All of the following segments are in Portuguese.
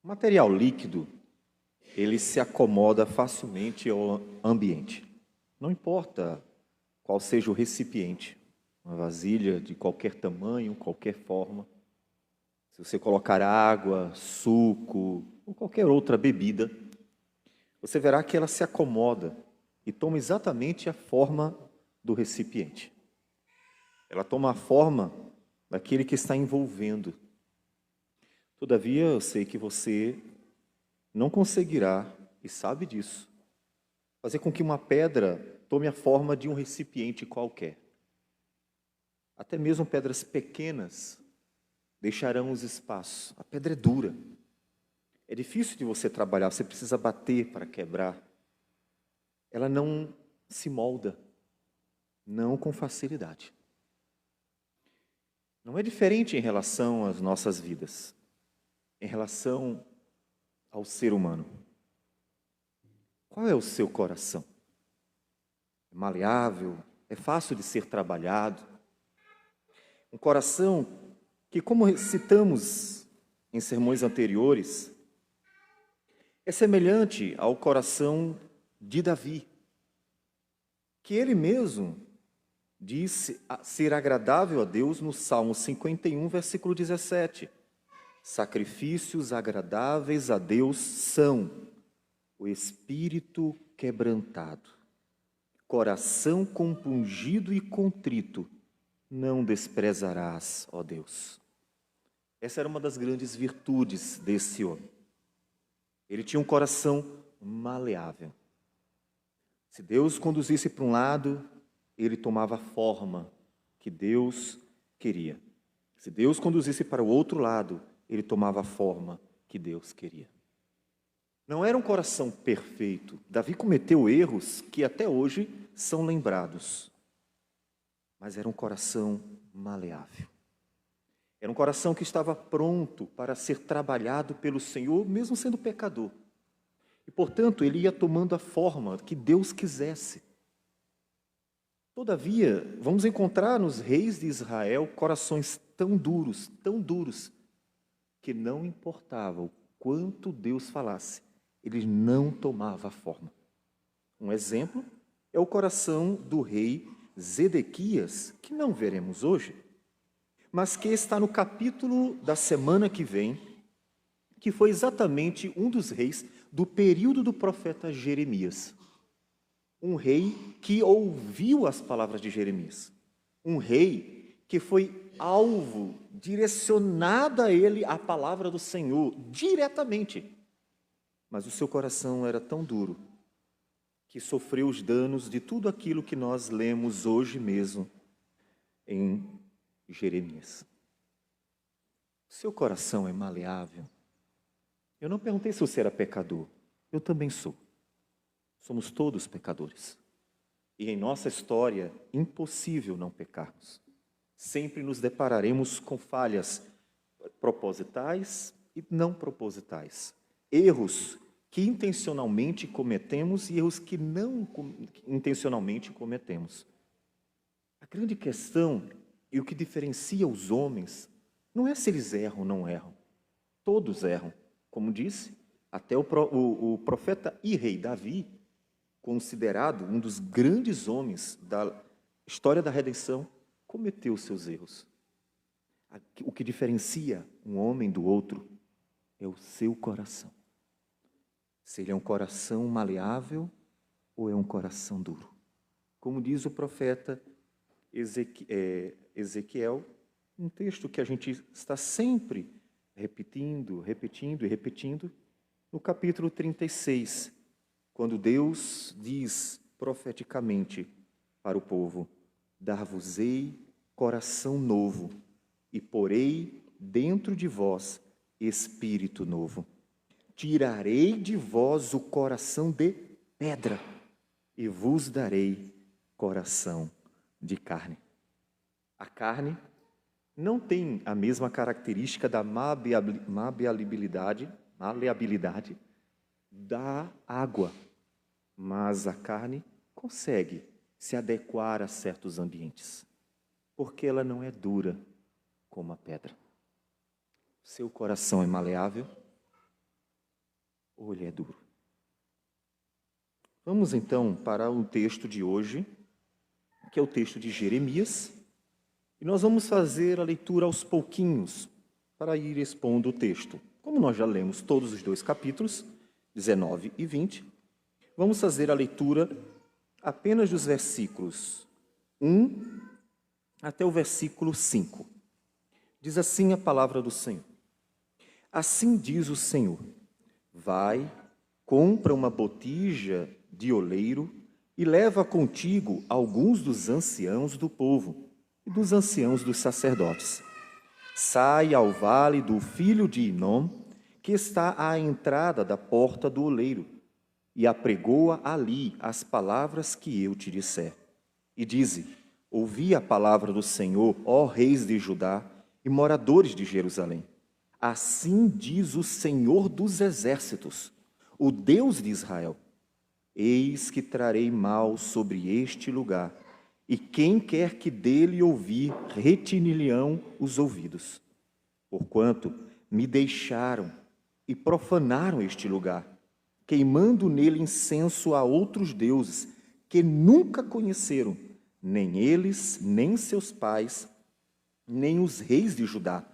O material líquido, ele se acomoda facilmente ao ambiente. Não importa qual seja o recipiente, uma vasilha de qualquer tamanho, qualquer forma. Se você colocar água, suco ou qualquer outra bebida, você verá que ela se acomoda e toma exatamente a forma do recipiente. Ela toma a forma daquele que está envolvendo. Todavia, eu sei que você não conseguirá, e sabe disso, fazer com que uma pedra tome a forma de um recipiente qualquer. Até mesmo pedras pequenas deixarão os espaços. A pedra é dura. É difícil de você trabalhar, você precisa bater para quebrar. Ela não se molda, não com facilidade. Não é diferente em relação às nossas vidas, em relação ao ser humano. Qual é o seu coração? É maleável? É fácil de ser trabalhado? Um coração que, como citamos em sermões anteriores, é semelhante ao coração de Davi, que ele mesmo disse ser agradável a Deus no Salmo 51, versículo 17. Sacrifícios agradáveis a Deus são o espírito quebrantado, coração compungido e contrito, não desprezarás, ó Deus. Essa era uma das grandes virtudes desse homem. Ele tinha um coração maleável. Se Deus conduzisse para um lado, ele tomava a forma que Deus queria. Se Deus conduzisse para o outro lado, ele tomava a forma que Deus queria. Não era um coração perfeito. Davi cometeu erros que até hoje são lembrados. Mas era um coração maleável. Era um coração que estava pronto para ser trabalhado pelo Senhor, mesmo sendo pecador. E, portanto, ele ia tomando a forma que Deus quisesse. Todavia, vamos encontrar nos reis de Israel corações tão duros, que não importava o quanto Deus falasse, ele não tomava a forma. Um exemplo é o coração do rei Zedequias, que não veremos hoje, mas que está no capítulo da semana que vem, que foi exatamente um dos reis do período do profeta Jeremias. Um rei que ouviu as palavras de Jeremias. Um rei que foi alvo, direcionada a ele a palavra do Senhor, diretamente. Mas o seu coração era tão duro que sofreu os danos de tudo aquilo que nós lemos hoje mesmo em Jeremias. O seu coração é maleável. Eu não perguntei se você era pecador. Eu também sou. Somos todos pecadores. E em nossa história, impossível não pecarmos. Sempre nos depararemos com falhas propositais e não propositais. Erros que intencionalmente cometemos e erros que não intencionalmente cometemos. A grande questão e o que diferencia os homens não é se eles erram ou não erram. Todos erram. Como disse, até o profeta e rei Davi, considerado um dos grandes homens da história da redenção, cometeu seus erros. O que diferencia um homem do outro é o seu coração. Se ele é um coração maleável ou é um coração duro. Como diz o profeta Ezequiel, um texto que a gente está sempre repetindo, no capítulo 36, quando Deus diz profeticamente para o povo: dar-vos-ei coração novo, e porei dentro de vós espírito novo. Tirarei de vós o coração de pedra, e vos darei coração de carne. A carne não tem a mesma característica da maleabilidade da água, mas a carne consegue se adequar a certos ambientes, porque ela não é dura como a pedra. Seu coração é maleável? ou ele é duro? Vamos então para o texto de hoje, que é o texto de Jeremias, e nós vamos fazer a leitura aos pouquinhos para ir expondo o texto. Como nós já lemos todos os 2 capítulos, 19 e 20, vamos fazer a leitura apenas dos versículos 1 até o versículo 5. Diz assim a palavra do Senhor. Assim diz o Senhor: vai, compra uma botija de oleiro e leva contigo alguns dos anciãos do povo e dos anciãos dos sacerdotes. Sai ao vale do filho de Inom, que está à entrada da porta do oleiro, e apregoa ali as palavras que eu te disser. E dize: ouvi a palavra do Senhor, ó reis de Judá e moradores de Jerusalém. Assim diz o Senhor dos exércitos, o Deus de Israel: eis que trarei mal sobre este lugar, e quem quer que dele ouvir, retinir-lhe-ão os ouvidos. Porquanto me deixaram e profanaram este lugar, queimando nele incenso a outros deuses, que nunca conheceram, nem eles, nem seus pais, nem os reis de Judá,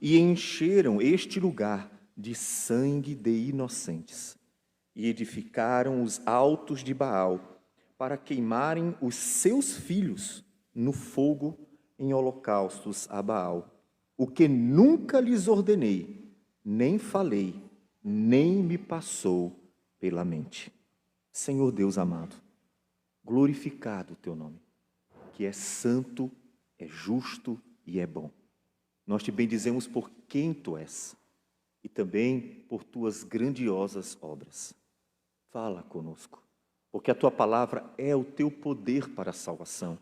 e encheram este lugar de sangue de inocentes, e edificaram os altos de Baal, para queimarem os seus filhos no fogo em holocaustos a Baal, o que nunca lhes ordenei, nem falei, nem me passou pela mente. Senhor Deus amado, glorificado o teu nome, que é santo, é justo e é bom. Nós te bendizemos por quem tu és e também por tuas grandiosas obras. Fala conosco, porque a tua palavra é o teu poder para a salvação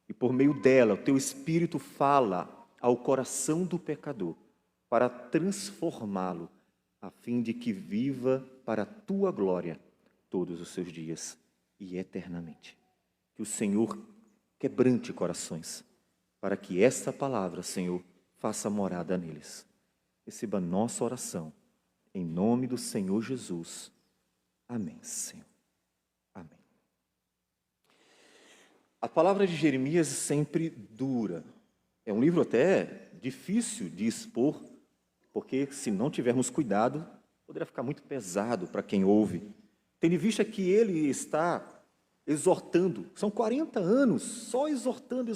e por meio dela o teu Espírito fala ao coração do pecador para transformá-lo a fim de que viva para a tua glória todos os seus dias e eternamente. Que o Senhor quebrante corações, para que esta palavra, Senhor, faça morada neles. Receba nossa oração, em nome do Senhor Jesus. Amém, Senhor. Amém. A palavra de Jeremias é sempre dura. É um livro até difícil de expor, porque se não tivermos cuidado, poderá ficar muito pesado para quem ouve. Tendo em vista que ele está exortando, são 40 anos só exortando,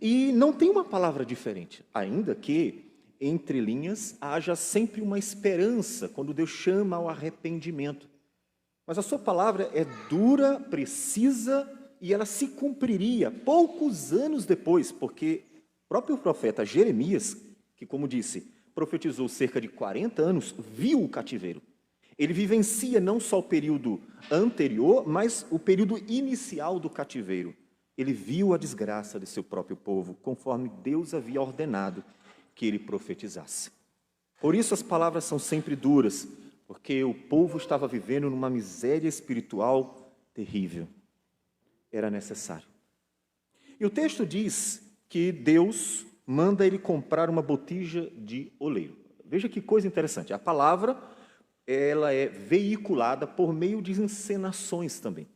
e não tem uma palavra diferente, ainda que entre linhas haja sempre uma esperança quando Deus chama ao arrependimento. Mas a sua palavra é dura, precisa, e ela se cumpriria poucos anos depois, porque o próprio profeta Jeremias, que, como disse, profetizou cerca de 40 anos, viu o cativeiro. Ele vivencia não só o período anterior, mas o período inicial do cativeiro. Ele viu a desgraça de seu próprio povo, conforme Deus havia ordenado que ele profetizasse. Por isso as palavras são sempre duras, porque o povo estava vivendo numa miséria espiritual terrível. Era necessário. E o texto diz que Deus manda ele comprar uma botija de oleiro. Veja que coisa interessante. A palavra, ela é veiculada por meio de encenações também,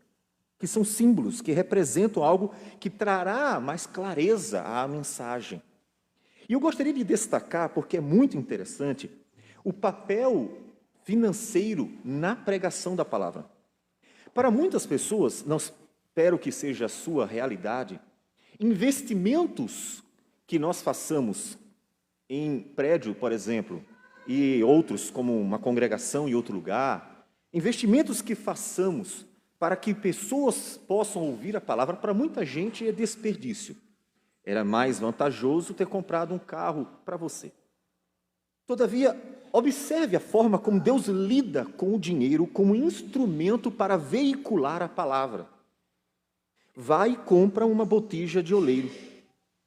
que são símbolos, que representam algo que trará mais clareza à mensagem. E eu gostaria de destacar, porque é muito interessante, o papel financeiro na pregação da palavra. Para muitas pessoas, não espero que seja a sua realidade, investimentos que nós façamos em prédio, por exemplo, e outros, como uma congregação em outro lugar, investimentos que façamos para que pessoas possam ouvir a palavra, para muita gente é desperdício. Era mais vantajoso ter comprado um carro para você. Todavia, observe a forma como Deus lida com o dinheiro como instrumento para veicular a palavra. Vai e compra uma botija de oleiro.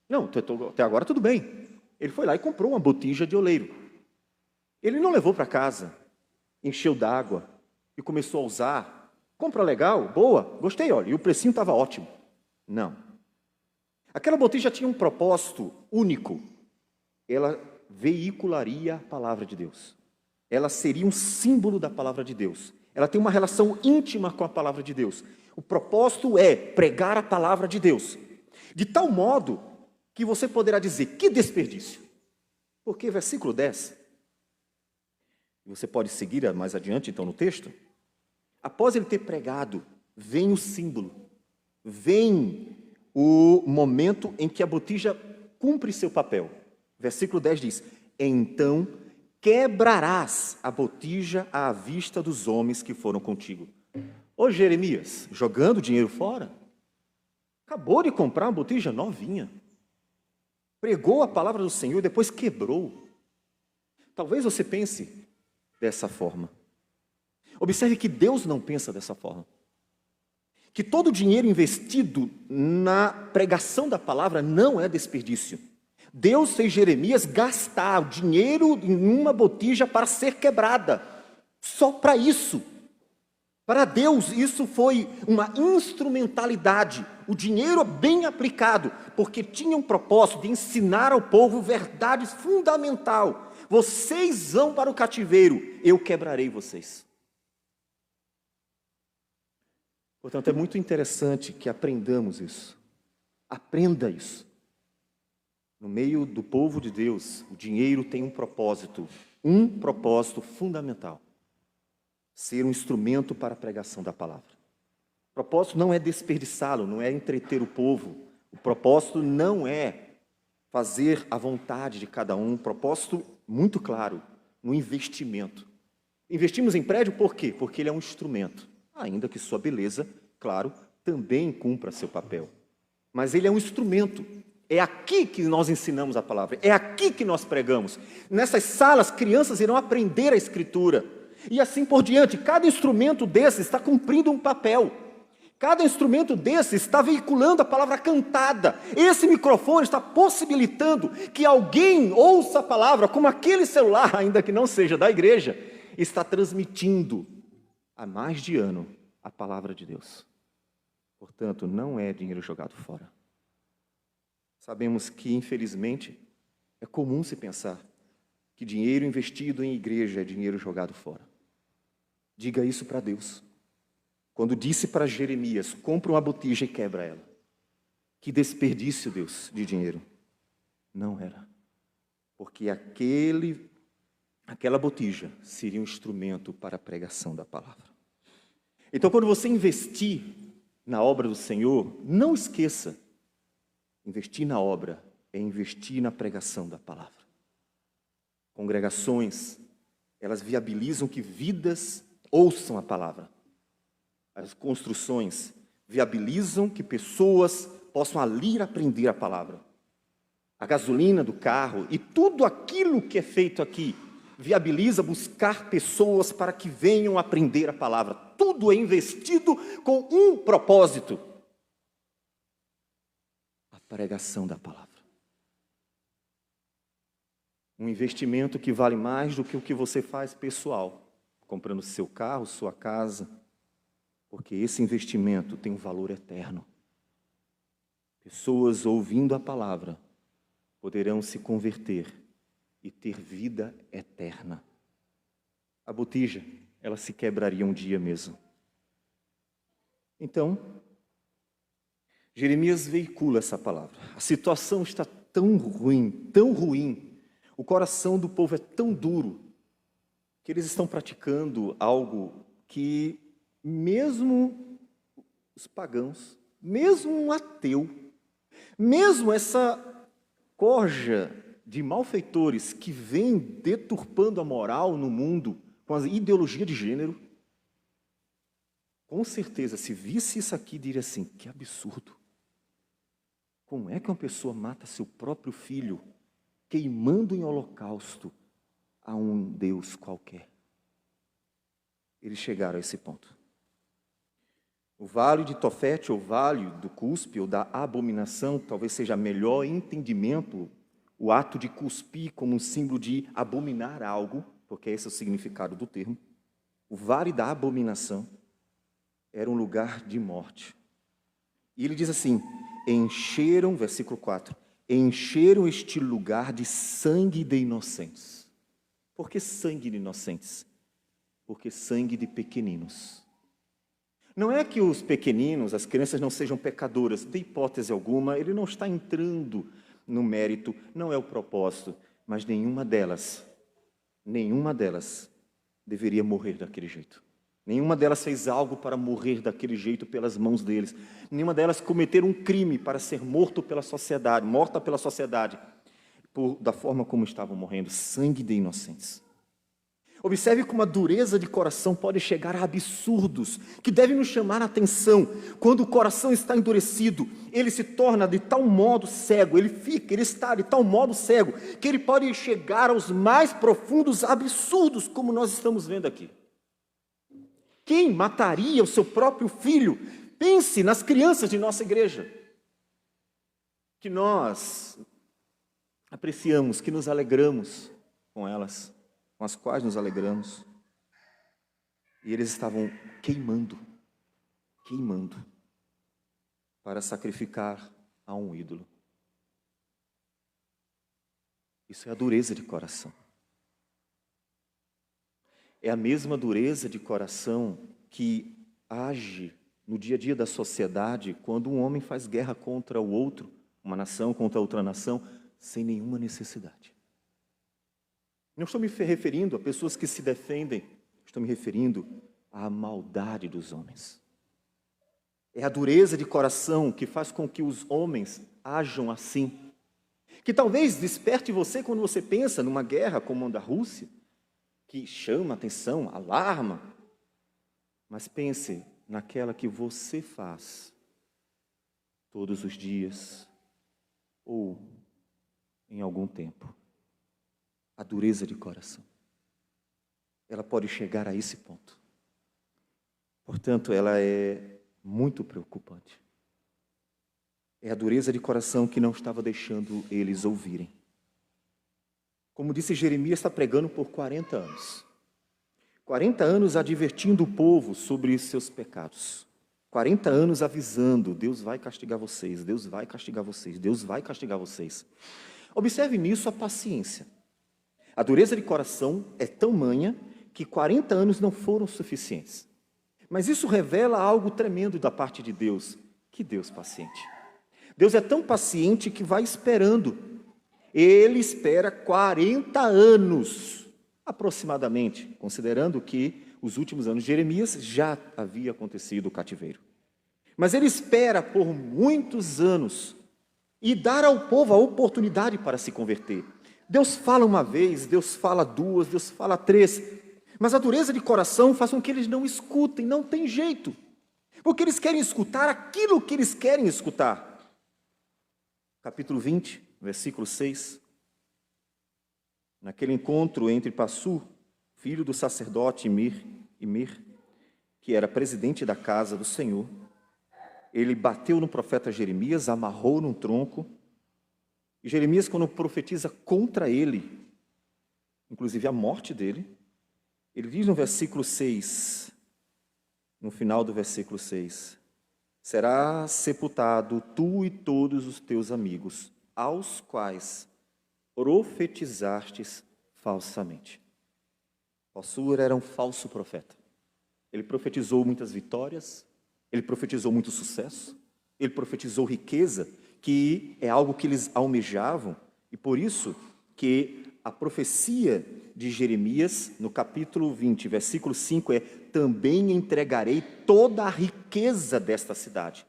Não, até agora tudo bem. Ele foi lá e comprou uma botija de oleiro. Ele não levou para casa, encheu d'água e começou a usar. Compra legal, boa, gostei, olha, e o precinho estava ótimo. Não. Aquela botija tinha um propósito único. Ela veicularia a palavra de Deus. ela seria um símbolo da palavra de Deus. Ela tem uma relação íntima com a palavra de Deus. O propósito é pregar a palavra de Deus, de tal modo que você poderá dizer, que desperdício. Porque versículo 10, você pode seguir mais adiante então no texto, após ele ter pregado, vem o símbolo, vem o momento em que a botija cumpre seu papel. Versículo 10 diz, então quebrarás a botija à vista dos homens que foram contigo. Ô Jeremias, jogando dinheiro fora, acabou de comprar uma botija novinha, pregou a palavra do Senhor e depois quebrou. Talvez você pense dessa forma. Observe que Deus não pensa dessa forma. Que todo o dinheiro investido na pregação da palavra não é desperdício. Deus fez Jeremias gastar o dinheiro em uma botija para ser quebrada. Só para isso. Para Deus, isso foi uma instrumentalidade. O dinheiro bem aplicado, porque tinha um propósito de ensinar ao povo verdades fundamental. Vocês vão para o cativeiro, eu quebrarei vocês. Portanto, é muito interessante que aprendamos isso. Aprenda isso. No meio do povo de Deus, o dinheiro tem um propósito fundamental. Ser um instrumento para a pregação da palavra. O propósito não é desperdiçá-lo, não é entreter o povo. O propósito não é fazer a vontade de cada um. O propósito muito claro, no investimento. Investimos em prédio por quê? Porque ele é um instrumento. Ainda que sua beleza, claro, também cumpra seu papel. Mas ele é um instrumento. É aqui que nós ensinamos a palavra. É aqui que nós pregamos. Nessas salas, crianças irão aprender a Escritura. E assim por diante. Cada instrumento desse está cumprindo um papel. Cada instrumento desse está veiculando a palavra cantada. Esse microfone está possibilitando que alguém ouça a palavra, como aquele celular, ainda que não seja da igreja, está transmitindo há mais de ano a palavra de Deus. Portanto, não é dinheiro jogado fora. Sabemos que, infelizmente, é comum se pensar que dinheiro investido em igreja é dinheiro jogado fora. Diga isso para Deus. Quando disse para Jeremias, compra uma botija e quebra ela. Que desperdício, Deus, de dinheiro. Não era. Porque aquela botija seria um instrumento para a pregação da palavra. Então, quando você investir na obra do Senhor, não esqueça, investir na obra é investir na pregação da palavra. Congregações, elas viabilizam que vidas ouçam a palavra. As construções viabilizam que pessoas possam ali aprender a palavra. A gasolina do carro e tudo aquilo que é feito aqui viabiliza buscar pessoas para que venham aprender a palavra. Tudo é investido com um propósito: a pregação da palavra. Um investimento que vale mais do que o que você faz pessoal, comprando seu carro, sua casa, porque esse investimento tem um valor eterno. Pessoas ouvindo a palavra poderão se converter e ter vida eterna. A botija, ela se quebraria um dia mesmo. Então, Jeremias veicula essa palavra. A situação está tão ruim, o coração do povo é tão duro, que eles estão praticando algo que mesmo os pagãos, mesmo um ateu, mesmo essa corja de malfeitores que vem deturpando a moral no mundo com a ideologia de gênero, com certeza, se visse isso aqui, diria assim, que absurdo. Como é que uma pessoa mata seu próprio filho, queimando em holocausto a um Deus qualquer? Eles chegaram a esse ponto. O vale de Tofete, ou vale do cuspe, ou da abominação, talvez seja melhor entendimento, o ato de cuspir como um símbolo de abominar algo, porque esse é o significado do termo. O vale da abominação era um lugar de morte. E ele diz assim, encheram, versículo 4, encheram este lugar de sangue de inocentes. Por que sangue de inocentes? Porque sangue de pequeninos. Não é que os pequeninos, as crianças não sejam pecadoras, de hipótese alguma, ele não está entrando no mérito, não é o propósito, mas nenhuma delas deveria morrer daquele jeito. Nenhuma delas fez algo para morrer daquele jeito pelas mãos deles. Nenhuma delas cometeu um crime para ser morta pela sociedade, da forma como estavam morrendo, sangue de inocentes. Observe como a dureza de coração pode chegar a absurdos, que devem nos chamar a atenção. Quando o coração está endurecido, ele se torna de tal modo cego, ele está de tal modo cego, que ele pode chegar aos mais profundos absurdos, como nós estamos vendo aqui. Quem mataria o seu próprio filho? Pense nas crianças de nossa igreja, que nós apreciamos, que nos alegramos com elas, com as quais nos alegramos. E eles estavam queimando para sacrificar a um ídolo. Isso é a dureza de coração. É a mesma dureza de coração que age no dia a dia da sociedade quando um homem faz guerra contra o outro, uma nação contra outra nação, sem nenhuma necessidade. Não estou me referindo a pessoas que se defendem, estou me referindo à maldade dos homens. É a dureza de coração que faz com que os homens ajam assim. Que talvez desperte você quando você pensa numa guerra como a da Rússia, que chama atenção, alarma. Mas pense naquela que você faz todos os dias ou em algum tempo. A dureza de coração. Ela pode chegar a esse ponto. Portanto, ela é muito preocupante. É a dureza de coração que não estava deixando eles ouvirem. Como disse Jeremias, está pregando por 40 anos. 40 anos advertindo o povo sobre seus pecados. 40 anos avisando, Deus vai castigar vocês, Deus vai castigar vocês, Deus vai castigar vocês. Observe nisso a paciência. A dureza de coração é tão manha que 40 anos não foram suficientes. Mas isso revela algo tremendo da parte de Deus. Que Deus paciente. Deus é tão paciente que vai esperando. Ele espera 40 anos, aproximadamente, considerando que os últimos anos de Jeremias já havia acontecido o cativeiro. Mas ele espera por muitos anos e dar ao povo a oportunidade para se converter. Deus fala uma vez, Deus fala duas, Deus fala três, mas a dureza de coração faz com que eles não escutem, não tem jeito, porque eles querem escutar aquilo que eles querem escutar. Capítulo 20, versículo 6. Naquele encontro entre Passur, filho do sacerdote Mir, que era presidente da casa do Senhor, ele bateu no profeta Jeremias, amarrou num tronco. E Jeremias, quando profetiza contra ele, inclusive a morte dele, ele diz no versículo 6, no final do versículo 6, será sepultado tu e todos os teus amigos, aos quais profetizastes falsamente. Passur era um falso profeta. Ele profetizou muitas vitórias, ele profetizou muito sucesso, ele profetizou riqueza, que é algo que eles almejavam, e por isso que a profecia de Jeremias, no capítulo 20, versículo 5, é: também entregarei toda a riqueza desta cidade,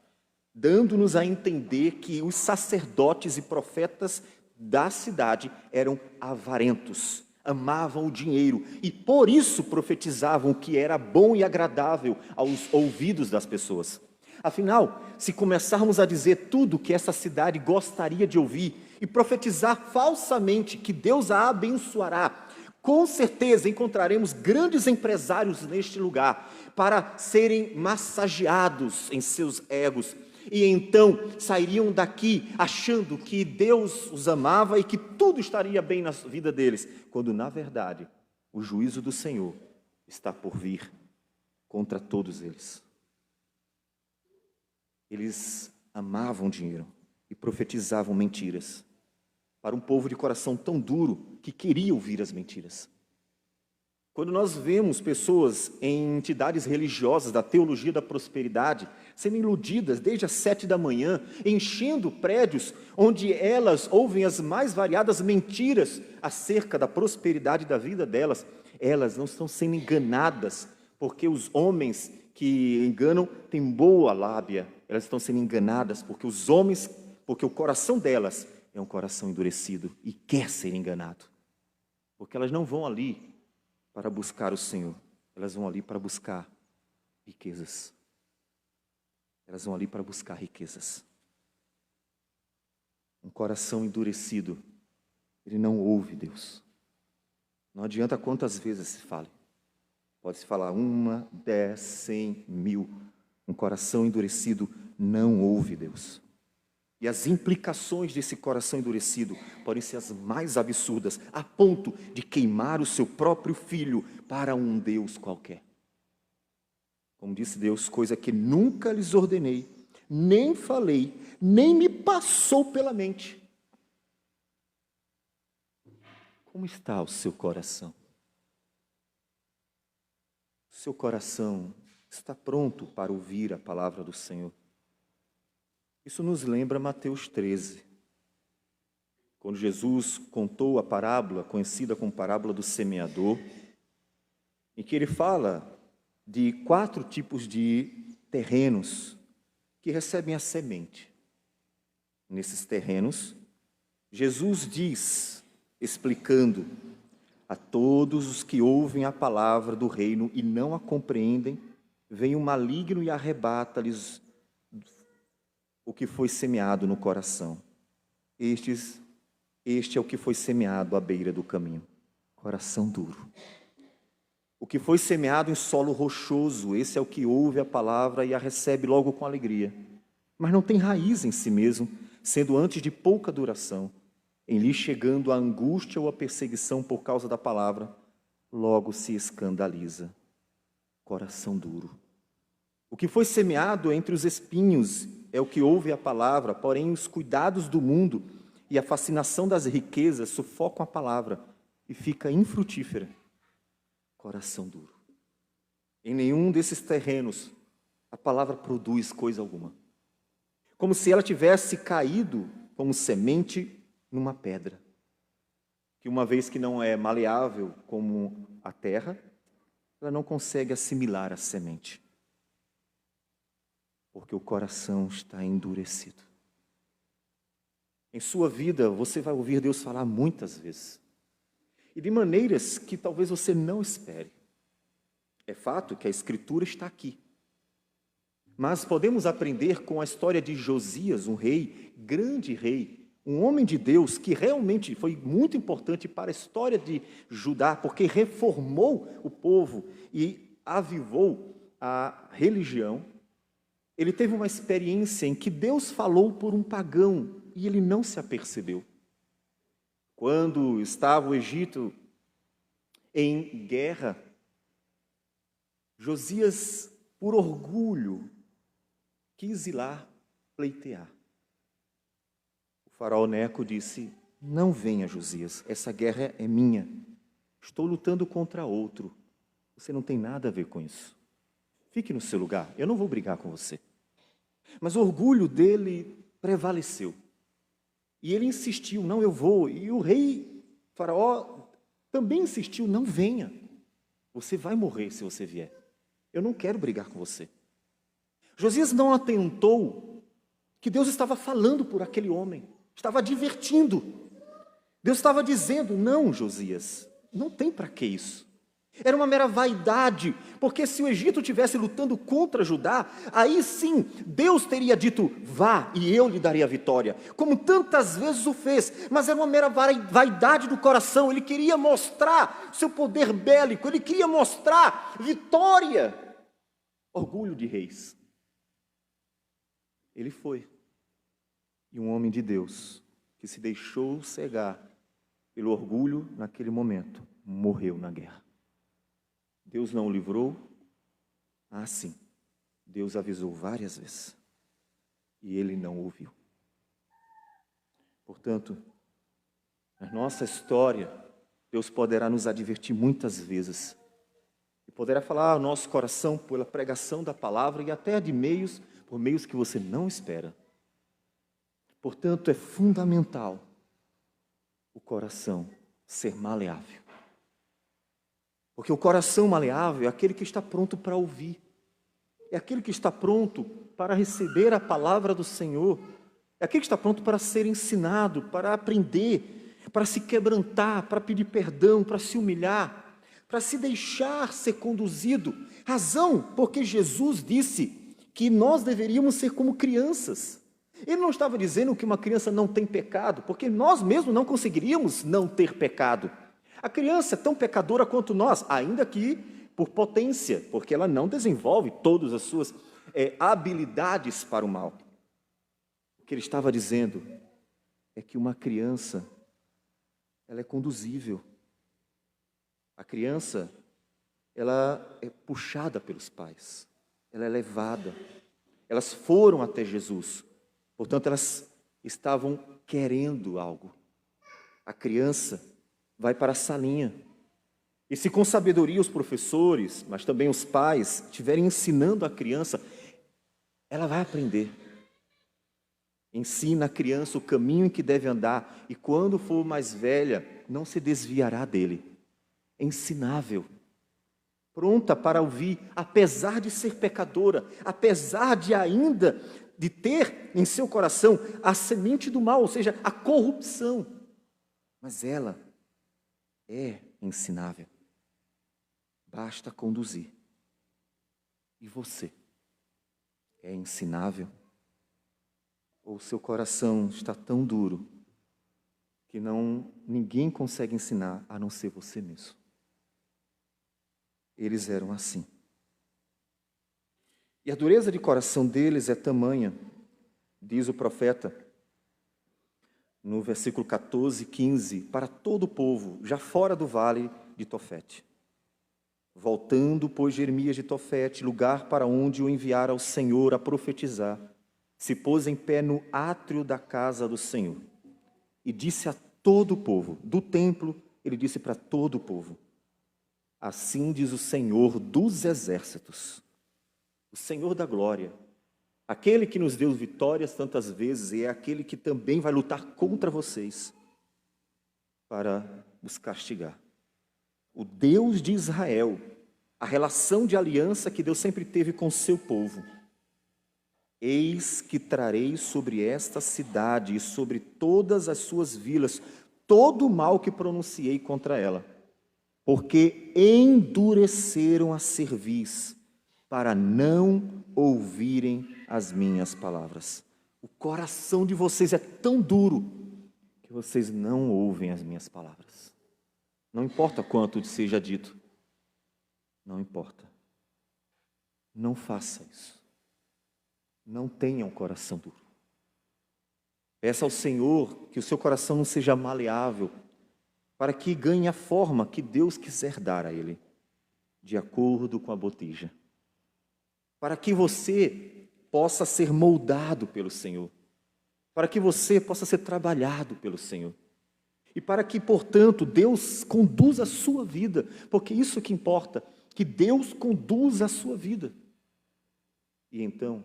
dando-nos a entender que os sacerdotes e profetas da cidade eram avarentos, amavam o dinheiro, e por isso profetizavam o que era bom e agradável aos ouvidos das pessoas. Afinal, se começarmos a dizer tudo que essa cidade gostaria de ouvir e profetizar falsamente que Deus a abençoará, com certeza encontraremos grandes empresários neste lugar para serem massageados em seus egos, e então sairiam daqui achando que Deus os amava e que tudo estaria bem na vida deles, quando na verdade o juízo do Senhor está por vir contra todos eles. Eles amavam dinheiro e profetizavam mentiras para um povo de coração tão duro que queria ouvir as mentiras. Quando nós vemos pessoas em entidades religiosas da teologia da prosperidade sendo iludidas desde as 7 da manhã, enchendo prédios onde elas ouvem as mais variadas mentiras acerca da prosperidade da vida delas, elas não estão sendo enganadas, porque os homens que enganam têm boa lábia, elas estão sendo enganadas porque porque o coração delas é um coração endurecido e quer ser enganado, porque elas não vão ali para buscar o Senhor, elas vão ali para buscar riquezas. Elas vão ali para buscar riquezas. Um coração endurecido, ele não ouve Deus. Não adianta quantas vezes se fale. Pode-se falar 1, 10, 100, 1000. Um coração endurecido não ouve Deus. E as implicações desse coração endurecido podem ser as mais absurdas, a ponto de queimar o seu próprio filho para um Deus qualquer. Como disse Deus, coisa que nunca lhes ordenei, nem falei, nem me passou pela mente. Como está o seu coração? O seu coração está pronto para ouvir a palavra do Senhor? Isso nos lembra Mateus 13, quando Jesus contou a parábola, conhecida como parábola do semeador, em que ele fala de 4 tipos de terrenos que recebem a semente. Nesses terrenos, Jesus diz, explicando: a todos os que ouvem a palavra do reino e não a compreendem, vem o maligno e arrebata-lhes o que foi semeado no coração. Este é o que foi semeado à beira do caminho. Coração duro. O que foi semeado em solo rochoso, esse é o que ouve a palavra e a recebe logo com alegria, mas não tem raiz em si mesmo, sendo antes de pouca duração, em lhe chegando a angústia ou a perseguição por causa da palavra, logo se escandaliza. Coração duro. O que foi semeado entre os espinhos é o que ouve a palavra, porém os cuidados do mundo e a fascinação das riquezas sufocam a palavra e fica infrutífera. Coração duro. Em nenhum desses terrenos a palavra produz coisa alguma. Como se ela tivesse caído como semente numa pedra, que uma vez que não é maleável como a terra, ela não consegue assimilar a semente, porque o coração está endurecido. Em sua vida, você vai ouvir Deus falar muitas vezes, e de maneiras que talvez você não espere. É fato que a Escritura está aqui, mas podemos aprender com a história de Josias, um rei, grande rei, um homem de Deus que realmente foi muito importante para a história de Judá, porque reformou o povo e avivou a religião. Ele teve uma experiência em que Deus falou por um pagão e ele não se apercebeu. Quando estava o Egito em guerra, Josias, por orgulho, quis ir lá pleitear. O faraó Neco disse: não venha, Josias, essa guerra é minha. Estou lutando contra outro. Você não tem nada a ver com isso. Fique no seu lugar, eu não vou brigar com você. Mas o orgulho dele prevaleceu. E ele insistiu: não, eu vou. E o rei faraó também insistiu: não venha. Você vai morrer se você vier. Eu não quero brigar com você. Josias não atentou que Deus estava falando por aquele homem, estava advertindo. Deus estava dizendo: não, Josias, não tem para que isso. Era uma mera vaidade, porque se o Egito estivesse lutando contra Judá, aí sim, Deus teria dito: vá e eu lhe darei a vitória, como tantas vezes o fez, mas era uma mera vaidade do coração. Ele queria mostrar seu poder bélico, ele queria mostrar vitória, orgulho de reis. Ele foi, e um homem de Deus, que se deixou cegar pelo orgulho naquele momento, morreu na guerra. Deus não o livrou? Ah, sim. Deus avisou várias vezes. E ele não ouviu. Portanto, na nossa história, Deus poderá nos advertir muitas vezes, poderá falar ao nosso coração pela pregação da palavra e até por meios que você não espera. Portanto, é fundamental o coração ser maleável. Porque o coração maleável é aquele que está pronto para ouvir, é aquele que está pronto para receber a palavra do Senhor, é aquele que está pronto para ser ensinado, para aprender, para se quebrantar, para pedir perdão, para se humilhar, para se deixar ser conduzido. Razão porque Jesus disse que nós deveríamos ser como crianças. Ele não estava dizendo que uma criança não tem pecado, porque nós mesmos não conseguiríamos não ter pecado. A criança é tão pecadora quanto nós, ainda que por potência, porque ela não desenvolve todas as suas habilidades para o mal. O que ele estava dizendo é que uma criança, ela é conduzível. A criança, ela é puxada pelos pais, ela é levada. Elas foram até Jesus, portanto elas estavam querendo algo. A criança vai para a salinha. E se com sabedoria os professores, mas também os pais, estiverem ensinando a criança, ela vai aprender. Ensina a criança o caminho em que deve andar, e quando for mais velha, não se desviará dele. É ensinável, pronta para ouvir, apesar de ser pecadora, apesar de ainda de ter em seu coração a semente do mal, ou seja, a corrupção. Mas ela é ensinável. Basta conduzir. E você? É ensinável? Ou seu coração está tão duro que ninguém consegue ensinar a não ser você mesmo? Eles eram assim. E a dureza de coração deles é tamanha, diz o profeta, no versículo 14, 15, para todo o povo, já fora do vale de Tofete. Voltando, pois, Jeremias de Tofete, lugar para onde o enviara o Senhor a profetizar, se pôs em pé no átrio da casa do Senhor e disse a todo o povo, do templo, ele disse para todo o povo: assim diz o Senhor dos exércitos, o Senhor da glória, aquele que nos deu vitórias tantas vezes e é aquele que também vai lutar contra vocês para os castigar. O Deus de Israel, a relação de aliança que Deus sempre teve com o seu povo. Eis que trarei sobre esta cidade e sobre todas as suas vilas todo o mal que pronunciei contra ela, porque endureceram a cerviz para não ouvirem as minhas palavras. O coração de vocês é tão duro que vocês não ouvem as minhas palavras. Não importa quanto seja dito, não importa. Não faça isso. Não tenha um coração duro. Peça ao Senhor que o seu coração não seja maleável, para que ganhe a forma que Deus quiser dar a ele, de acordo com a botija. Para que você possa ser moldado pelo Senhor, para que você possa ser trabalhado pelo Senhor. E para que, portanto, Deus conduza a sua vida, porque isso que importa, que Deus conduza a sua vida. E então,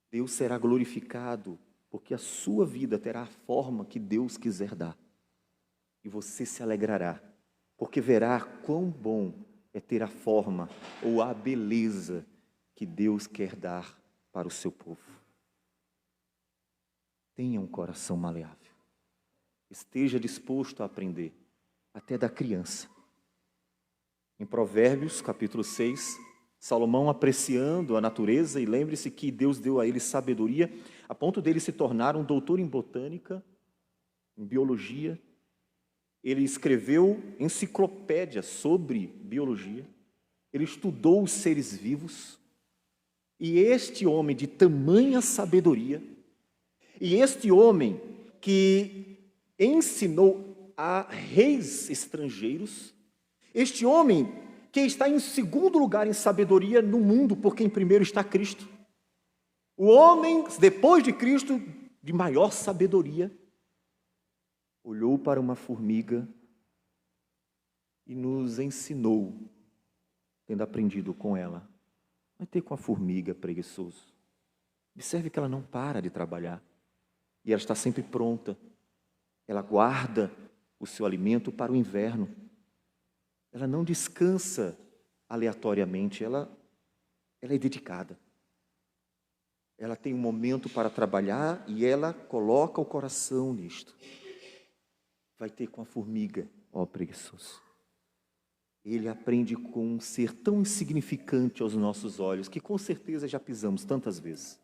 Deus será glorificado, porque a sua vida terá a forma que Deus quiser dar. E você se alegrará, porque verá quão bom é ter a forma ou a beleza que Deus quer dar para o seu povo. Tenha um coração maleável. Esteja disposto a aprender, até da criança. Em Provérbios, capítulo 6, Salomão apreciando a natureza, e lembre-se que Deus deu a ele sabedoria, a ponto dele se tornar um doutor em botânica, em biologia. Ele escreveu enciclopédias sobre biologia, ele estudou os seres vivos, e este homem de tamanha sabedoria, e este homem que ensinou a reis estrangeiros, este homem que está em segundo lugar em sabedoria no mundo, porque em primeiro está Cristo. O homem, depois de Cristo, de maior sabedoria, olhou para uma formiga e nos ensinou tendo aprendido com ela, vai ter com a formiga preguiçoso. Observe que ela não para de trabalhar. E ela está sempre pronta. Ela guarda o seu alimento para o inverno. Ela não descansa aleatoriamente, ela é dedicada. Ela tem um momento para trabalhar e ela coloca o coração nisto. Vai ter com a formiga, ó preguiçoso. Ele aprende com um ser tão insignificante aos nossos olhos, que com certeza já pisamos tantas vezes.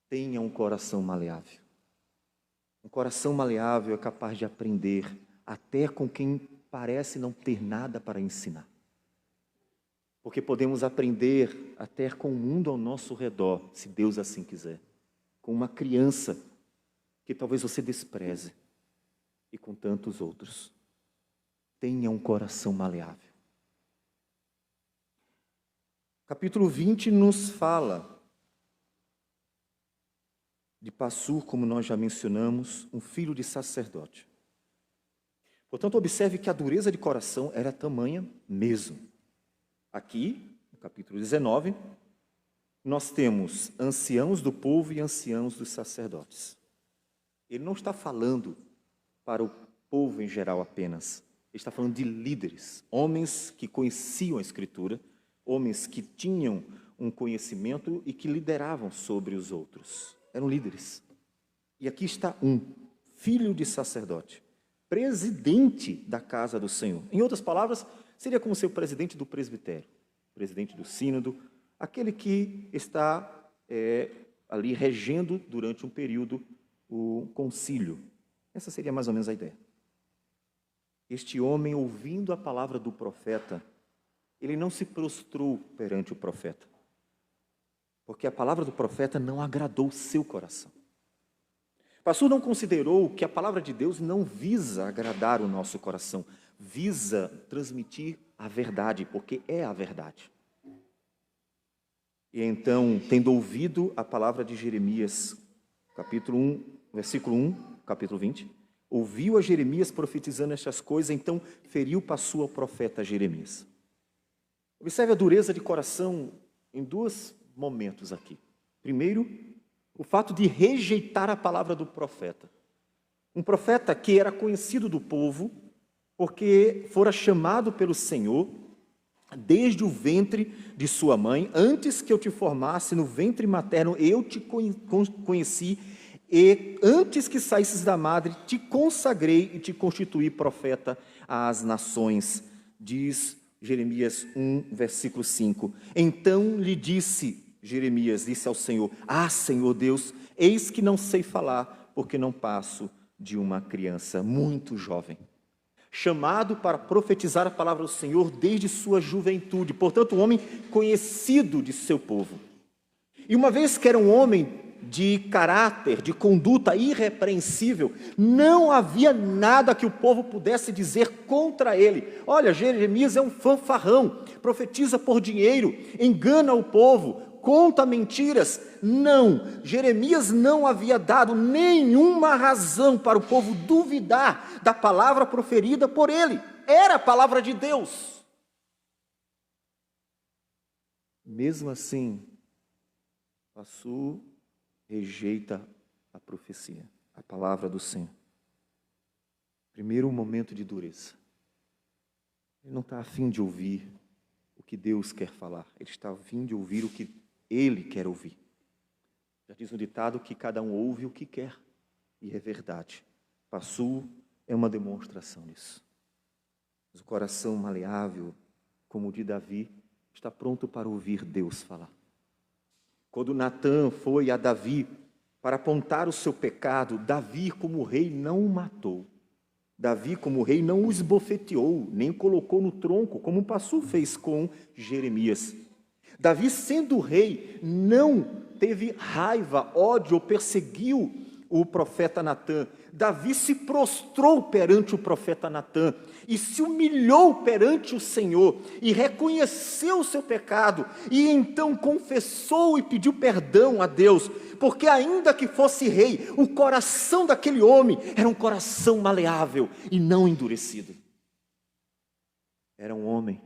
Tenha um coração maleável. Um coração maleável é capaz de aprender até com quem parece não ter nada para ensinar. Porque podemos aprender até com o mundo ao nosso redor, se Deus assim quiser. Com uma criança que talvez você despreze e com tantos outros. Tenha um coração maleável. Capítulo 20 nos fala de Passur, como nós já mencionamos, um filho de sacerdote. Portanto, observe que a dureza de coração era tamanha mesmo. Aqui, no capítulo 19, nós temos anciãos do povo e anciãos dos sacerdotes. Ele não está falando para o povo em geral apenas. Ele está falando de líderes, homens que conheciam a Escritura, homens que tinham um conhecimento e que lideravam sobre os outros. Eram líderes. E aqui está um filho de sacerdote, presidente da casa do Senhor. Em outras palavras, seria como ser o presidente do presbitério, presidente do sínodo, aquele que está ali regendo durante um período o concílio. Essa seria mais ou menos a ideia. Este homem, ouvindo a palavra do profeta, ele não se prostrou perante o profeta, porque a palavra do profeta não agradou o seu coração. Passur não considerou que a palavra de Deus não visa agradar o nosso coração, visa transmitir a verdade, porque é a verdade. E então, tendo ouvido a palavra de Jeremias, capítulo 1, versículo 1, capítulo 20, ouviu a Jeremias profetizando estas coisas, então feriu Passur ao profeta Jeremias. Observe a dureza de coração em dois momentos aqui. Primeiro, o fato de rejeitar a palavra do profeta. Um profeta que era conhecido do povo, porque fora chamado pelo Senhor desde o ventre de sua mãe, antes que eu te formasse no ventre materno, eu te conheci, e antes que saísses da madre, te consagrei e te constituí profeta às nações, diz Jeremias 1, versículo 5. Então lhe disse Jeremias, disse ao Senhor: Ah, Senhor Deus, eis que não sei falar, porque não passo de uma criança muito jovem. Chamado para profetizar a palavra do Senhor desde sua juventude, portanto um homem conhecido de seu povo. E uma vez que era um homem de caráter, de conduta irrepreensível, não havia nada que o povo pudesse dizer contra ele. Olha, Jeremias é um fanfarrão, profetiza por dinheiro, engana o povo, conta mentiras. Não, Jeremias não havia dado nenhuma razão para o povo duvidar da palavra proferida por ele. Era a palavra de Deus. Mesmo assim, Passur rejeita a profecia, a palavra do Senhor. Primeiro, um momento de dureza. Ele não está a fim de ouvir o que Deus quer falar. Ele está a fim de ouvir o que ele quer ouvir. Já diz um ditado que cada um ouve o que quer. E é verdade. Passur é uma demonstração disso. Mas o coração maleável, como o de Davi, está pronto para ouvir Deus falar. Quando Natã foi a Davi para apontar o seu pecado, Davi, como rei, não o matou. Davi, como rei, não o esbofeteou, nem o colocou no tronco, como Passur fez com Jeremias. Davi, sendo rei, não teve raiva, ódio ou perseguiu o profeta Natã. Davi se prostrou perante o profeta Natã e se humilhou perante o Senhor e reconheceu o seu pecado e então confessou e pediu perdão a Deus, porque ainda que fosse rei, o coração daquele homem era um coração maleável e não endurecido. Era um homem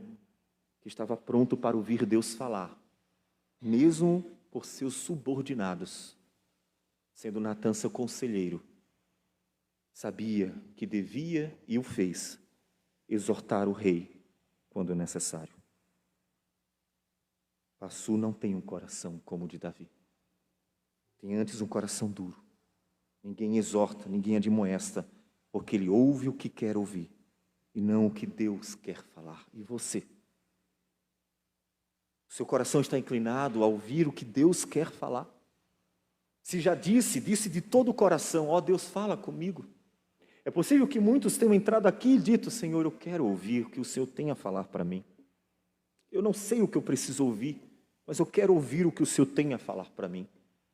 que estava pronto para ouvir Deus falar, mesmo por seus subordinados, sendo Natã seu conselheiro, sabia que devia e o fez exortar o rei quando necessário. Passu não tem um coração como o de Davi. Tem antes um coração duro. Ninguém exorta, ninguém admoesta, porque ele ouve o que quer ouvir e não o que Deus quer falar. E você? Seu coração está inclinado a ouvir o que Deus quer falar? Se já disse de todo o coração, ó Deus, fala comigo. É possível que muitos tenham entrado aqui e dito, Senhor, eu quero ouvir o que o Senhor tem a falar para mim. Eu não sei o que eu preciso ouvir, mas eu quero ouvir o que o Senhor tem a falar para mim.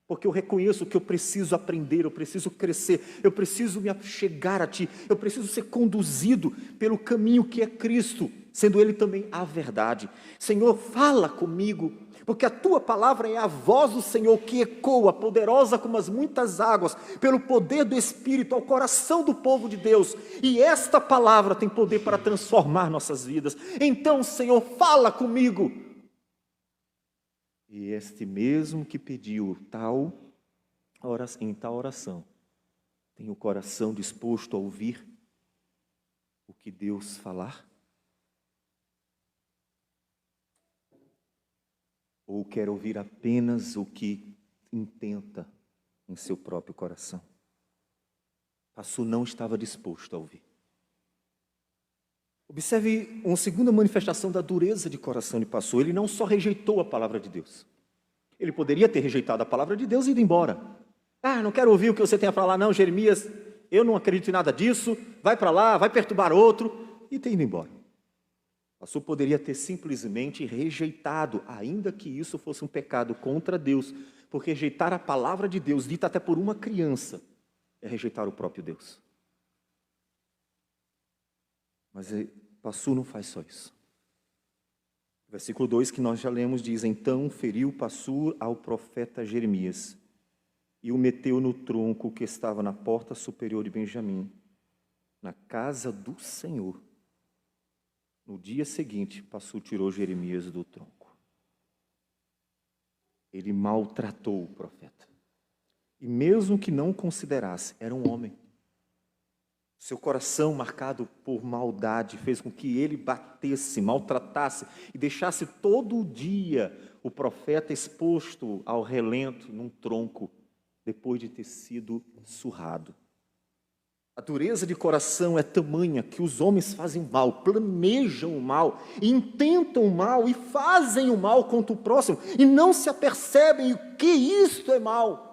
Porque eu reconheço que eu preciso aprender, eu preciso crescer, eu preciso me achegar a Ti, eu preciso ser conduzido pelo caminho que é Cristo, sendo Ele também a verdade. Senhor, fala comigo, porque a Tua palavra é a voz do Senhor que ecoa, poderosa como as muitas águas, pelo poder do Espírito ao coração do povo de Deus. E esta palavra tem poder para transformar nossas vidas. Então, Senhor, fala comigo. E este mesmo que pediu em tal oração, tem o coração disposto a ouvir o que Deus falar? Ou quer ouvir apenas o que intenta em seu próprio coração? Passu não estava disposto a ouvir. Observe uma segunda manifestação da dureza de coração de Passu. Ele não só rejeitou a palavra de Deus. Ele poderia ter rejeitado a palavra de Deus e ido embora. Não quero ouvir o que você tem a falar, não, Jeremias, eu não acredito em nada disso, vai para lá, vai perturbar outro, e ter ido embora. Passu poderia ter simplesmente rejeitado, ainda que isso fosse um pecado contra Deus, porque rejeitar a palavra de Deus, dita até por uma criança, é rejeitar o próprio Deus. Mas Passu não faz só isso. O versículo 2 que nós já lemos diz, então feriu Passu ao profeta Jeremias e o meteu no tronco que estava na porta superior de Benjamim, na casa do Senhor. No dia seguinte, Passu tirou Jeremias do tronco. Ele maltratou o profeta. E mesmo que não o considerasse, era um homem. Seu coração marcado por maldade fez com que ele batesse, maltratasse e deixasse todo dia o profeta exposto ao relento num tronco, depois de ter sido surrado. A dureza de coração é tamanha que os homens fazem mal, planejam o mal, intentam o mal e fazem o mal contra o próximo e não se apercebem que isto é mal.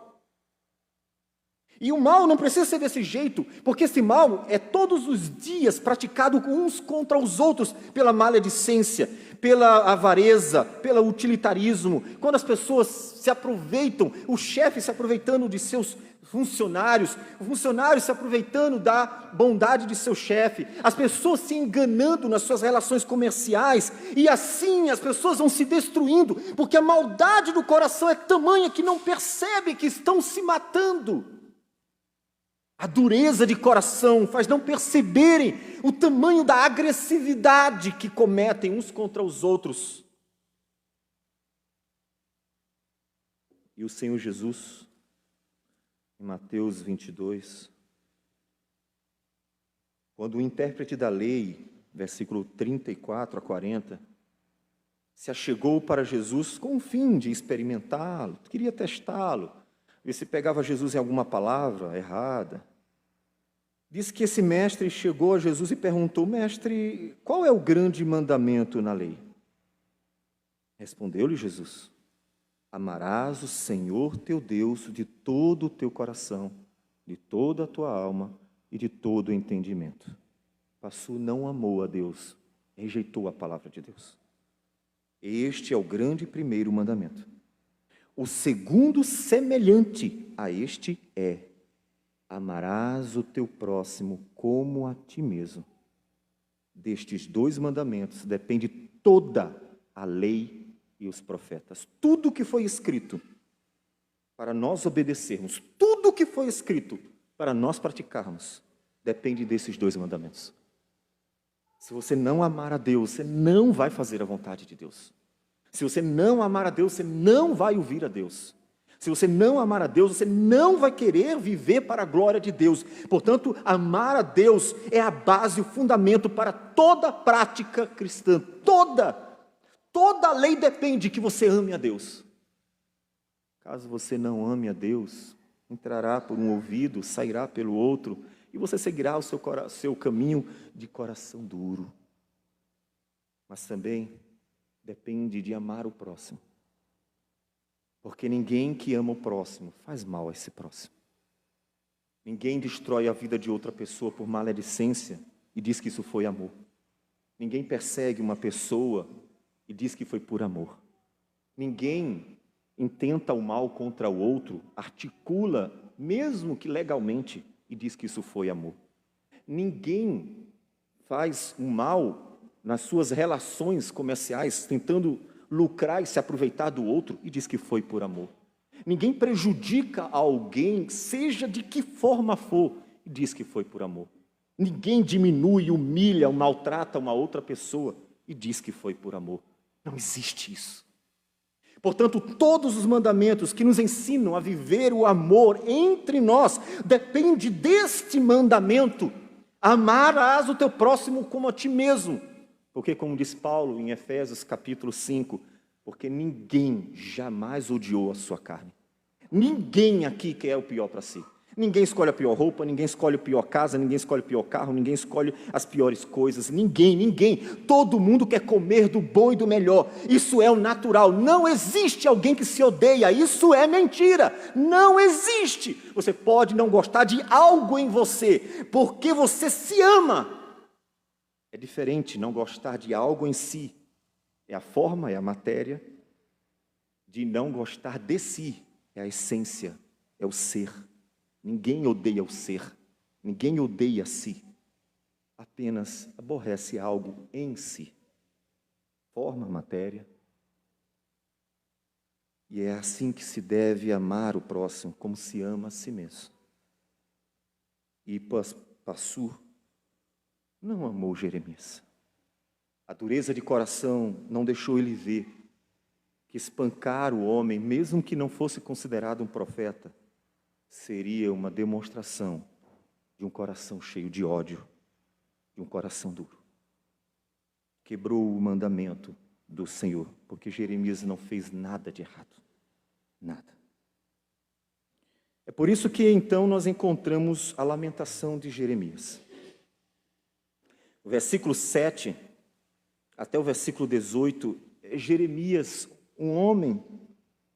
E o mal não precisa ser desse jeito, porque esse mal é todos os dias praticado uns contra os outros, pela maledicência, pela avareza, pelo utilitarismo. Quando as pessoas se aproveitam, o chefe se aproveitando de seus funcionários, o funcionário se aproveitando da bondade de seu chefe, as pessoas se enganando nas suas relações comerciais, e assim as pessoas vão se destruindo, porque a maldade do coração é tamanha que não percebe que estão se matando. A dureza de coração faz não perceberem o tamanho da agressividade que cometem uns contra os outros. E o Senhor Jesus, em Mateus 22, quando o intérprete da lei, versículo 34 a 40, se achegou para Jesus com o fim de experimentá-lo, queria testá-lo, ver se pegava Jesus em alguma palavra errada. Diz que esse mestre chegou a Jesus e perguntou, mestre, qual é o grande mandamento na lei? Respondeu-lhe Jesus, amarás o Senhor teu Deus de todo o teu coração, de toda a tua alma e de todo o entendimento. Passu não amou a Deus, rejeitou a palavra de Deus. Este é o grande primeiro mandamento. O segundo, semelhante a este, é: amarás o teu próximo como a ti mesmo. Destes dois mandamentos depende toda a lei e os profetas. Tudo que foi escrito para nós obedecermos, tudo que foi escrito para nós praticarmos, depende desses dois mandamentos. Se você não amar a Deus, você não vai fazer a vontade de Deus. Se você não amar a Deus, você não vai ouvir a Deus. Se você não amar a Deus, você não vai querer viver para a glória de Deus. Portanto, amar a Deus é a base, o fundamento para toda prática cristã. Toda lei depende que você ame a Deus. Caso você não ame a Deus, entrará por um ouvido, sairá pelo outro, e você seguirá o seu caminho de coração duro. Mas também depende de amar o próximo. Porque ninguém que ama o próximo faz mal a esse próximo. Ninguém destrói a vida de outra pessoa por maledicência e diz que isso foi amor. Ninguém persegue uma pessoa e diz que foi por amor. Ninguém intenta o mal contra o outro, articula, mesmo que legalmente, e diz que isso foi amor. Ninguém faz o mal nas suas relações comerciais, tentando lucrar e se aproveitar do outro, e diz que foi por amor. Ninguém prejudica alguém, seja de que forma for, e diz que foi por amor. Ninguém diminui, humilha ou maltrata uma outra pessoa e diz que foi por amor. Não existe isso. Portanto, todos os mandamentos que nos ensinam a viver o amor entre nós, depende deste mandamento: amarás o teu próximo como a ti mesmo. Porque, como diz Paulo em Efésios capítulo 5, porque ninguém jamais odiou a sua carne. Ninguém aqui quer o pior para si. Ninguém escolhe a pior roupa, ninguém escolhe a pior casa, ninguém escolhe o pior carro, ninguém escolhe as piores coisas. Ninguém. Todo mundo quer comer do bom e do melhor. Isso é o natural. Não existe alguém que se odeia. Isso é mentira. Não existe. Você pode não gostar de algo em você, porque você se ama. É diferente não gostar de algo em si. É a forma, é a matéria. De não gostar de si. É a essência, é o ser. Ninguém odeia o ser, ninguém odeia a si, apenas aborrece algo em si. Forma, matéria. E é assim que se deve amar o próximo, como se ama a si mesmo. E Passur não amou Jeremias. A dureza de coração não deixou ele ver que espancar o homem, mesmo que não fosse considerado um profeta, seria uma demonstração de um coração cheio de ódio, de um coração duro. Quebrou o mandamento do Senhor, porque Jeremias não fez nada de errado. Nada. É por isso que então nós encontramos a lamentação de Jeremias. O versículo 7 até o versículo 18, Jeremias, um homem,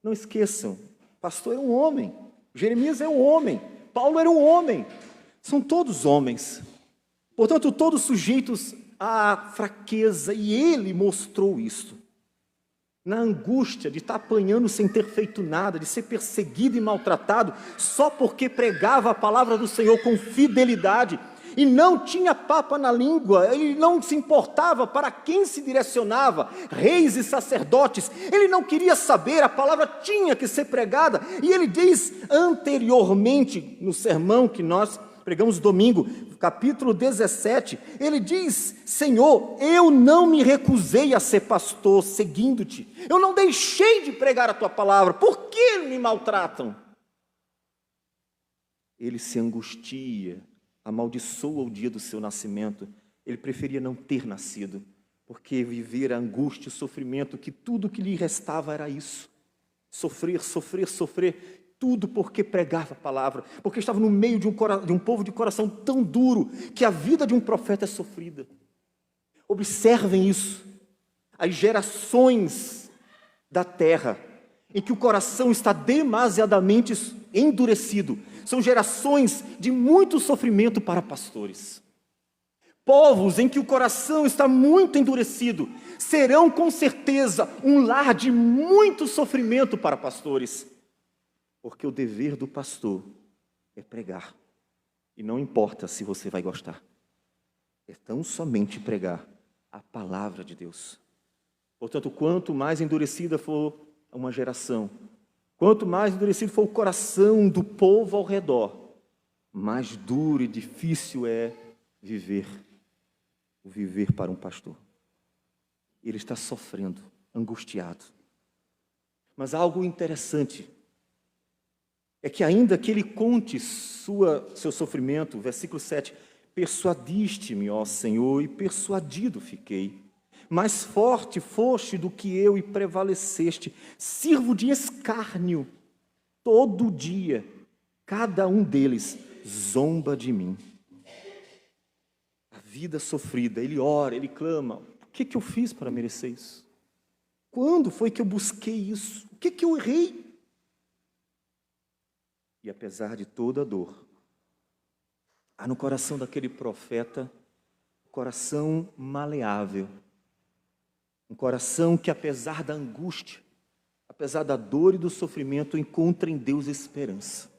não esqueçam, pastor é um homem. Jeremias é um homem, Paulo era um homem, são todos homens, portanto todos sujeitos à fraqueza, e ele mostrou isso, na angústia de estar apanhando sem ter feito nada, de ser perseguido e maltratado, só porque pregava a palavra do Senhor com fidelidade, e não tinha papa na língua, ele não se importava para quem se direcionava, reis e sacerdotes, ele não queria saber, a palavra tinha que ser pregada, e ele diz anteriormente, no sermão que nós pregamos domingo, capítulo 17, ele diz: Senhor, eu não me recusei a ser pastor seguindo-te, eu não deixei de pregar a tua palavra, por que me maltratam? Ele se angustia, amaldiçoa o dia do seu nascimento. Ele preferia não ter nascido, porque viver a angústia, o sofrimento, que tudo que lhe restava era isso, sofrer, tudo porque pregava a palavra, porque estava no meio de um povo de coração tão duro, que a vida de um profeta é sofrida. Observem isso, as gerações da terra, em que o coração está demasiadamente endurecido, são gerações de muito sofrimento para pastores. Povos em que o coração está muito endurecido, serão com certeza um lar de muito sofrimento para pastores. Porque o dever do pastor é pregar. E não importa se você vai gostar. É tão somente pregar a palavra de Deus. Portanto, quanto mais endurecida for uma geração, quanto mais endurecido for o coração do povo ao redor, mais duro e difícil é viver o viver para um pastor. Ele está sofrendo, angustiado. Mas algo interessante é que ainda que ele conte seu sofrimento, versículo 7, persuadiste-me, ó Senhor, e persuadido fiquei. Mais forte foste do que eu e prevaleceste. Sirvo de escárnio todo dia. Cada um deles zomba de mim. A vida sofrida, ele ora, ele clama. O que eu fiz para merecer isso? Quando foi que eu busquei isso? O que eu errei? E apesar de toda a dor, há no coração daquele profeta um coração maleável. Um coração que, apesar da angústia, apesar da dor e do sofrimento, encontra em Deus esperança.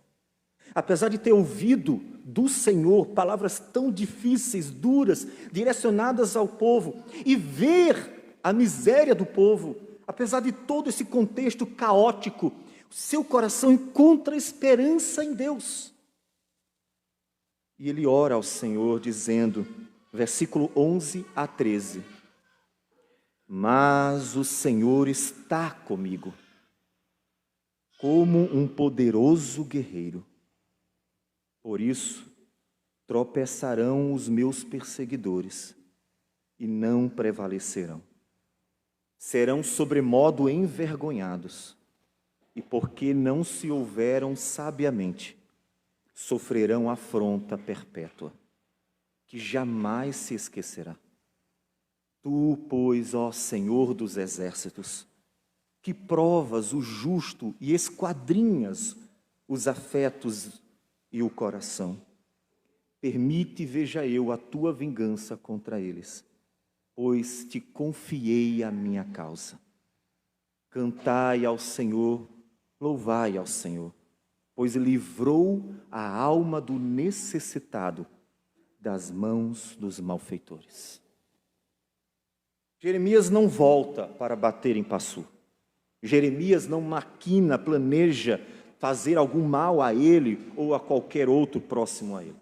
Apesar de ter ouvido do Senhor palavras tão difíceis, duras, direcionadas ao povo, e ver a miséria do povo, apesar de todo esse contexto caótico, seu coração encontra esperança em Deus. E ele ora ao Senhor dizendo, versículo 11 a 13, mas o Senhor está comigo, como um poderoso guerreiro. Por isso, tropeçarão os meus perseguidores e não prevalecerão. Serão sobremodo envergonhados, e porque não se houveram sabiamente, sofrerão afronta perpétua, que jamais se esquecerá. Tu, pois, ó Senhor dos exércitos, que provas o justo e esquadrinhas os afetos e o coração, permite, veja eu, a tua vingança contra eles, pois te confiei a minha causa. Cantai ao Senhor, louvai ao Senhor, pois livrou a alma do necessitado das mãos dos malfeitores. Jeremias não volta para bater em Passur. Jeremias não maquina, planeja fazer algum mal a ele ou a qualquer outro próximo a ele.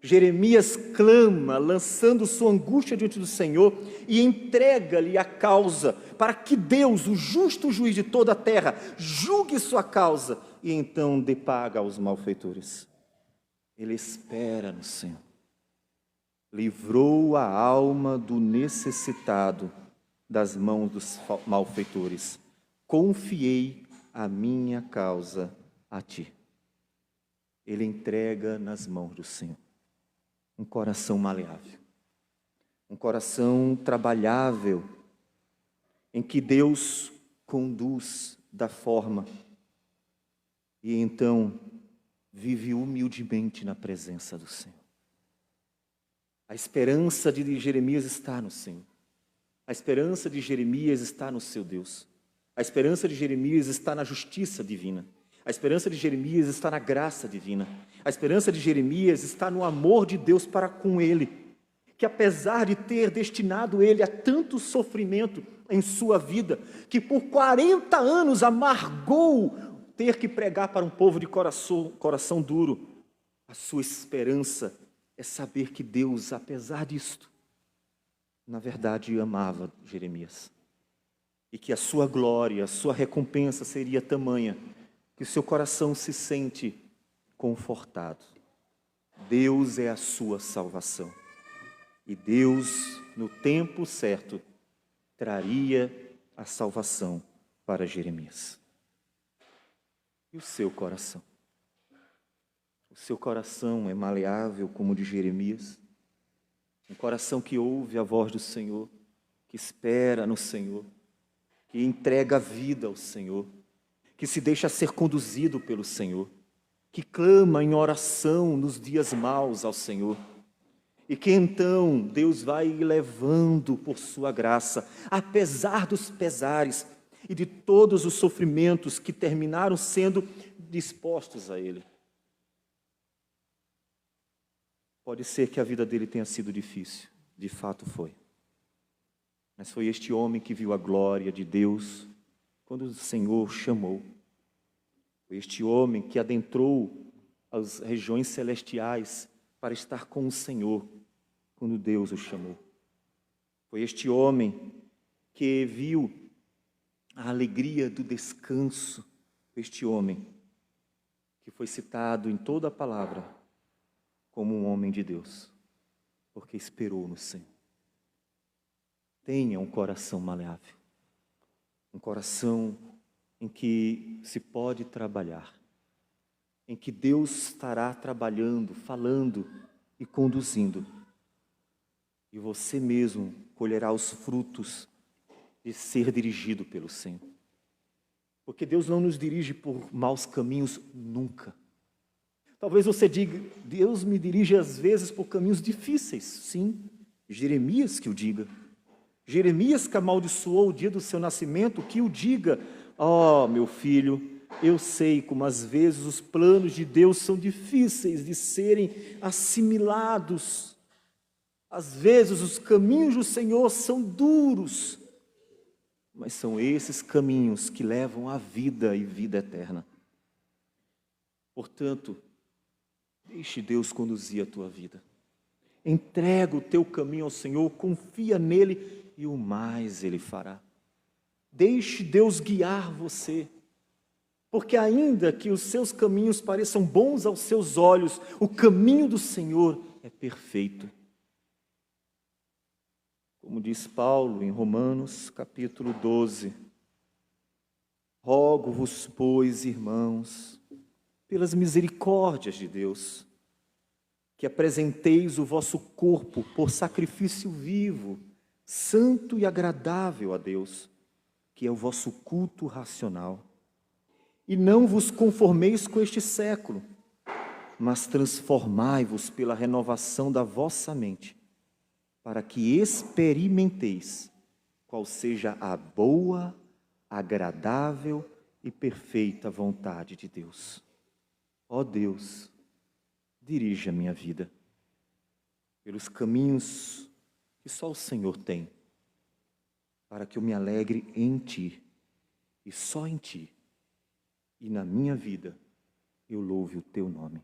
Jeremias clama, lançando sua angústia diante do Senhor e entrega-lhe a causa para que Deus, o justo juiz de toda a terra, julgue sua causa e então dê paga aos malfeitores. Ele espera no Senhor. Livrou a alma do necessitado das mãos dos malfeitores. Confiei a minha causa a ti. Ele entrega nas mãos do Senhor. Um coração maleável. Um coração trabalhável, em que Deus conduz da forma. E então vive humildemente na presença do Senhor. A esperança de Jeremias está no Senhor. A esperança de Jeremias está no seu Deus. A esperança de Jeremias está na justiça divina. A esperança de Jeremias está na graça divina. A esperança de Jeremias está no amor de Deus para com ele, que apesar de ter destinado ele a tanto sofrimento em sua vida, que por 40 anos amargou ter que pregar para um povo de coração duro, a sua esperança é saber que Deus, apesar disto, na verdade amava Jeremias. E que a sua glória, a sua recompensa seria tamanha, que o seu coração se sente confortado. Deus é a sua salvação. E Deus, no tempo certo, traria a salvação para Jeremias. E o seu coração? O seu coração é maleável como o de Jeremias? Um coração que ouve a voz do Senhor, que espera no Senhor, que entrega a vida ao Senhor, que se deixa ser conduzido pelo Senhor, que clama em oração nos dias maus ao Senhor, e que então Deus vai levando por sua graça, apesar dos pesares e de todos os sofrimentos que terminaram sendo dispostos a ele. Pode ser que a vida dele tenha sido difícil, de fato foi. Mas foi este homem que viu a glória de Deus quando o Senhor chamou. Foi este homem que adentrou as regiões celestiais para estar com o Senhor quando Deus o chamou. Foi este homem que viu a alegria do descanso, este homem que foi citado em toda a palavra como um homem de Deus, porque esperou no Senhor. Tenha um coração maleável, um coração em que se pode trabalhar, em que Deus estará trabalhando, falando e conduzindo. E você mesmo colherá os frutos de ser dirigido pelo Senhor. Porque Deus não nos dirige por maus caminhos nunca. Talvez você diga, Deus me dirige às vezes por caminhos difíceis. Sim, Jeremias que o diga. Jeremias que amaldiçoou o dia do seu nascimento, que o diga. Oh, meu filho, eu sei como às vezes os planos de Deus são difíceis de serem assimilados. Às vezes os caminhos do Senhor são duros, mas são esses caminhos que levam à vida e vida eterna. Portanto, deixe Deus conduzir a tua vida. Entrega o teu caminho ao Senhor, confia nele e o mais Ele fará. Deixe Deus guiar você, porque ainda que os seus caminhos pareçam bons aos seus olhos, o caminho do Senhor é perfeito. Como diz Paulo em Romanos, capítulo 12, rogo-vos, pois, irmãos, pelas misericórdias de Deus, que apresenteis o vosso corpo por sacrifício vivo, santo e agradável a Deus, que é o vosso culto racional. E não vos conformeis com este século, mas transformai-vos pela renovação da vossa mente, para que experimenteis qual seja a boa, agradável e perfeita vontade de Deus. Ó Deus, dirige a minha vida pelos caminhos que só o Senhor tem, para que eu me alegre em Ti, e só em Ti, e na minha vida eu louve o Teu nome.